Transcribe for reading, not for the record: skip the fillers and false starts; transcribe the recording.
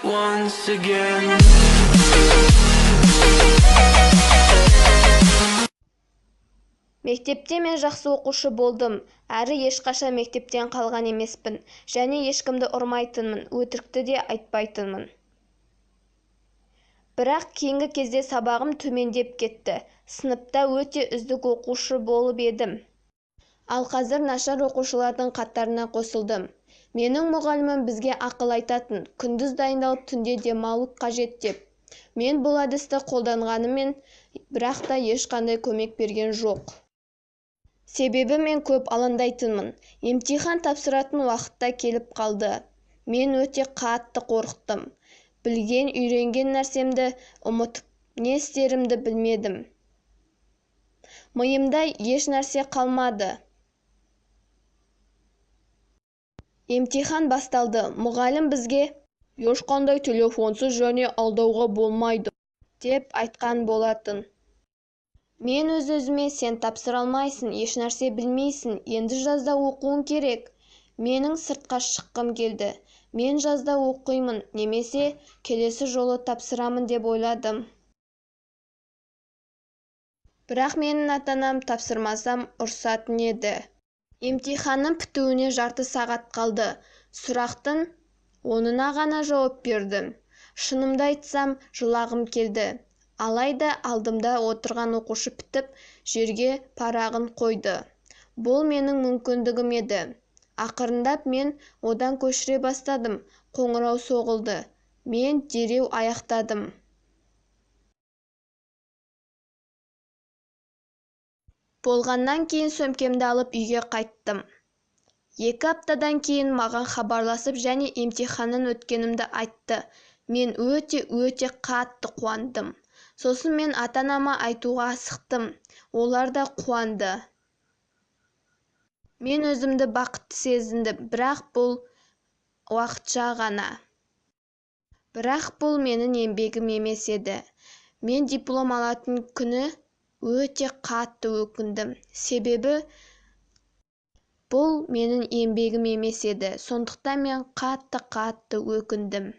once again. Мектепте мен жақсы оқушы болдым, әрі ешқашан мектептен қалған емеспін, және ешкімді ұрмайтынмын, өтірікті де айтпайтынмын. Бірақ кейінгі кезде сабағым төмендеп кетті. Сыныпта өте үздік оқушы болып едім. Ал қазір нашар оқушылардың қатарына қосылдым. Менің мұғалімім бізге ақыл айтатын, күндіз дайындалып түнде демалу қажет деп. Мен бұл әдісті қолданғанымен, бірақ та ешқандай көмек берген жоқ. Себебі мен көп алаңдайтынмын. Емтихан тапсыратын уақытта келіп қалды. Мен өте қатты қорықтым. Білген, үйренген нәрсемді ұмытып, не істерімді білмедім. Миымда еш нәрсе қалмады. Емтихан басталды. Мұғалім бізге ешқандай телефонсыз және алдауға болмайды деп айтқан болатын. Мен өз-өзіме сен тапсыра алмайсың, еш нәрсе білмейсің, енді жазда оқуың керек. Менің сыртқа шыққым келді. Мен жазда оқимын, немесе келесі жолы тапсырамын деп ойладым. Бірақ менің ата-анам тапсырмасам ұрсатын еді. Емтиханның бітуіне жарты сағат қалды. Сұрақтың онына ғана жауап бердім. Шынымды айтсам, жылағым келді. Алайда алдымда отырған оқушы бітіп, жерге парағын қойды. Бұл менің мүмкіндігім еді. Ақырындап мен одан көшіре бастадым. Қоңырау соғылды. Мен дереу аяқтадым. Болғаннан кейін сөмкемді алып үйге қайттым. 2 аптадан кейін маған хабарласып және емтиханнан өткенімді айтты. Мен өте қатты қуандым. Сосын мен ата-анама айтуға асықтым. Олар да қуанды. Мен өзімді бақытты сезіндім, бірақ бұл уақытша ғана. Бірақ бұл менің еңбегім емес еді. Мен диплом алатын күні өте қатты өкіндім. Себебі бұл менің еңбегім емес еді. Сондықтан мен қатты өкіндім.